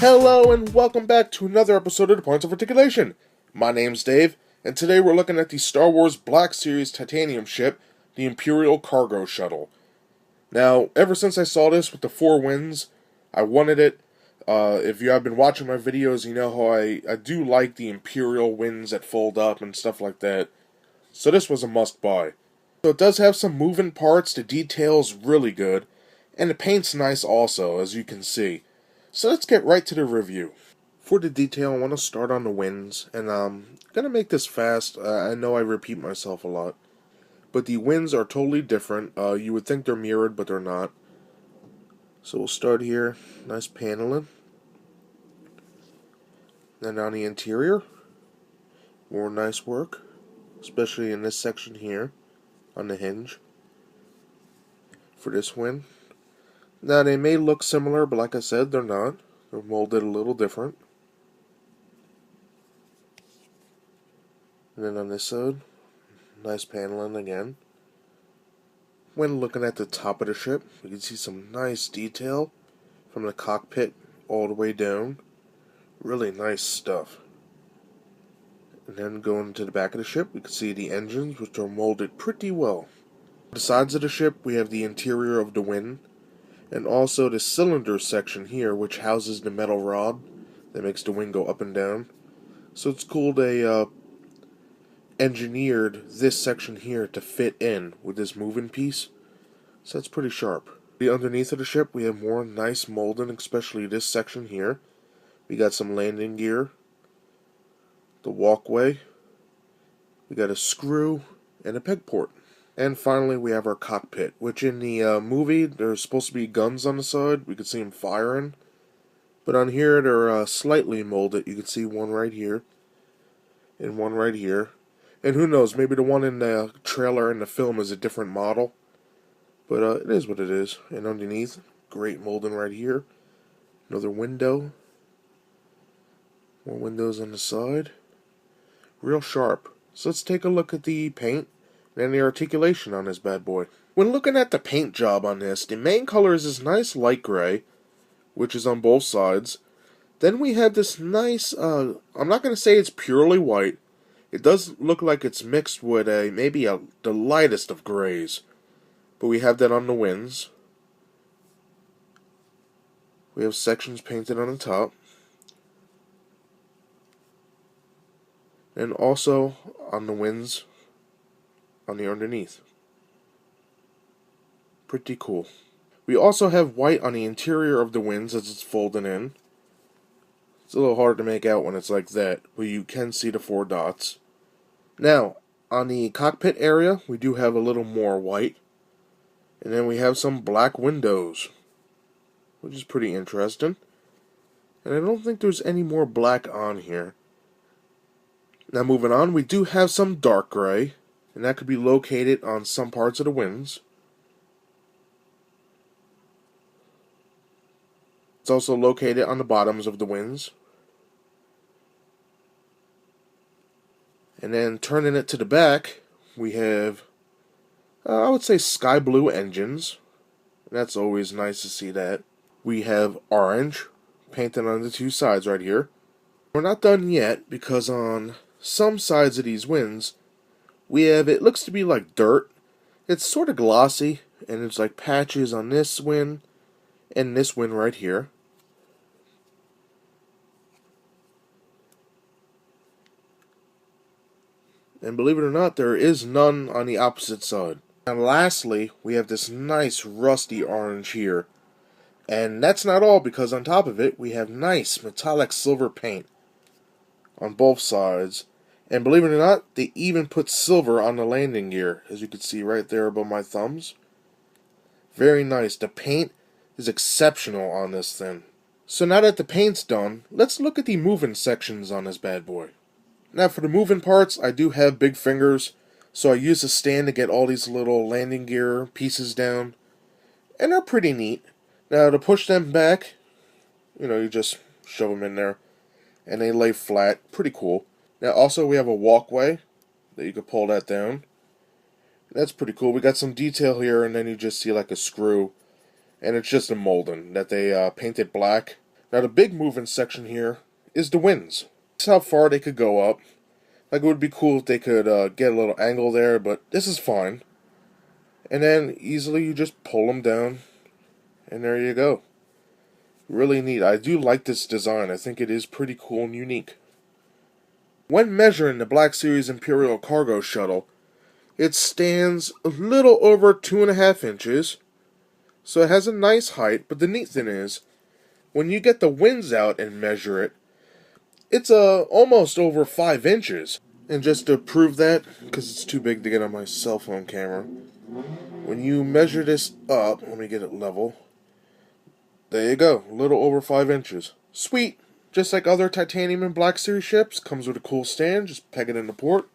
Hello and welcome back to another episode of the Points of Articulation. My name's Dave, and today we're looking at the Star Wars Black Series titanium ship, the Imperial cargo shuttle. Now, ever since I saw this with the 4 wings, I wanted it. If you have been watching my videos, you know how I do like the Imperial wings that fold up and stuff like that. So this was a must-buy. So it does have some moving parts, the detail's really good, and the paint's nice also, as you can see. So let's get right to the review. For the detail, I want to start on the wings, and I'm going to make this fast. I know I repeat myself a lot, but the wings are totally different. You would think they're mirrored, but they're not. So we'll start here. Nice paneling. Then on the interior, more nice work, especially in this section here on the hinge for this wing. Now, they may look similar, but like I said, they're not. They're molded a little different. And then on this side, nice paneling again. When looking at the top of the ship, you can see some nice detail from the cockpit all the way down. Really nice stuff. And then going to the back of the ship, we can see the engines, which are molded pretty well. On the sides of the ship, we have the interior of the wing, and also the cylinder section here, which houses the metal rod that makes the wing go up and down. So it's cool they engineered this section here to fit in with this moving piece. So that's pretty sharp. The underneath of the ship, we have more nice molding, especially this section here. We got some landing gear, the walkway, we got a screw, and a peg port. And finally, we have our cockpit, which in the movie, there's supposed to be guns on the side. We could see them firing. But on here, they're slightly molded. You can see one right here, and one right here. And who knows, maybe the one in the trailer and the film is a different model. But it is what it is. And underneath, great molding right here. Another window. More windows on the side. Real sharp. So let's take a look at the paint and the articulation on this bad boy. When looking at the paint job on this, the main color is this nice light gray, which is on both sides. Then we have this nice, I'm not going to say it's purely white. It does look like it's mixed with the lightest of grays. But we have that on the wings. We have sections painted on the top. And also on the wings on the underneath. Pretty cool. We also have white on the interior of the wings as it's folding in. It's a little hard to make out when it's like that, but you can see the 4 dots. Now, on the cockpit area, we do have a little more white. And then we have some black windows, which is pretty interesting. And I don't think there's any more black on here. Now moving on, we do have some dark gray, and that could be located on some parts of the wings. It's also located on the bottoms of the wings. And then turning it to the back, we have, I would say, sky blue engines. That's always nice to see that. We have orange, painted on the 2 sides right here. We're not done yet, because on some sides of these wings, we have, it looks to be like dirt. It's sort of glossy, and it's like patches on this wing, and this wing right here. And believe it or not, there is none on the opposite side. And lastly, we have this nice rusty orange here. And that's not all, because on top of it, we have nice metallic silver paint on both sides. And believe it or not, they even put silver on the landing gear, as you can see right there above my thumbs. Very nice. The paint is exceptional on this thing. So now that the paint's done, let's look at the moving sections on this bad boy. Now for the moving parts, I do have big fingers, so I use a stand to get all these little landing gear pieces down. And they're pretty neat. Now to push them back, you just shove them in there, and they lay flat. Pretty cool. Now also we have a walkway that you can pull that down. That's pretty cool. We got some detail here, and then you just see like a screw, and it's just a molding that they painted black. Now the big moving section here is the wings. This is how far they could go up. Like, it would be cool if they could get a little angle there, but this is fine. And then easily you just pull them down, and there you go. Really neat. I do like this design. I think it is pretty cool and unique. When measuring the Black Series Imperial cargo shuttle, it stands a little over 2.5 inches, so it has a nice height, but the neat thing is, when you get the wings out and measure it, it's almost over 5 inches. And just to prove that, because it's too big to get on my cell phone camera, when you measure this up, let me get it level, there you go, a little over 5 inches. Sweet! Just like other titanium and Black Series ships, comes with a cool stand, just peg it into port,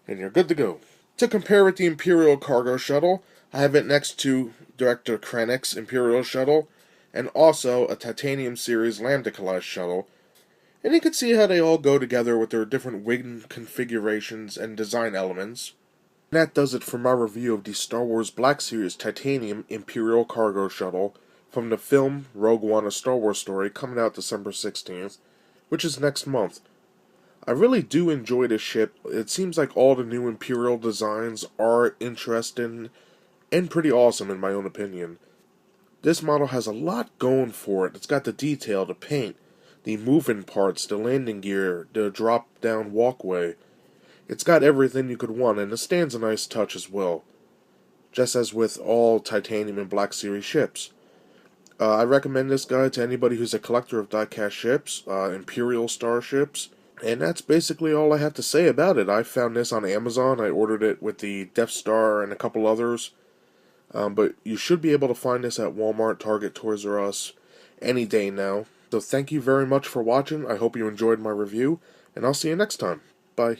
and you're good to go. To compare with the Imperial cargo shuttle, I have it next to Director Krennic's Imperial shuttle, and also a Titanium Series Lambda-class shuttle, and you can see how they all go together with their different wing configurations and design elements. And that does it for my review of the Star Wars Black Series Titanium Imperial cargo shuttle from the film Rogue One: A Star Wars Story, coming out December 16th, which is next month. I really do enjoy this ship. It seems like all the new Imperial designs are interesting and pretty awesome in my own opinion. This model has a lot going for it. It's got the detail, the paint, the moving parts, the landing gear, the drop-down walkway. It's got everything you could want, and the stand's a nice touch as well. Just as with all Titanium and Black Series ships. I recommend this guide to anybody who's a collector of die-cast ships, Imperial starships, and that's basically all I have to say about it. I found this on Amazon. I ordered it with the Death Star and a couple others. But you should be able to find this at Walmart, Target, Toys R Us, any day now. So thank you very much for watching. I hope you enjoyed my review, and I'll see you next time. Bye.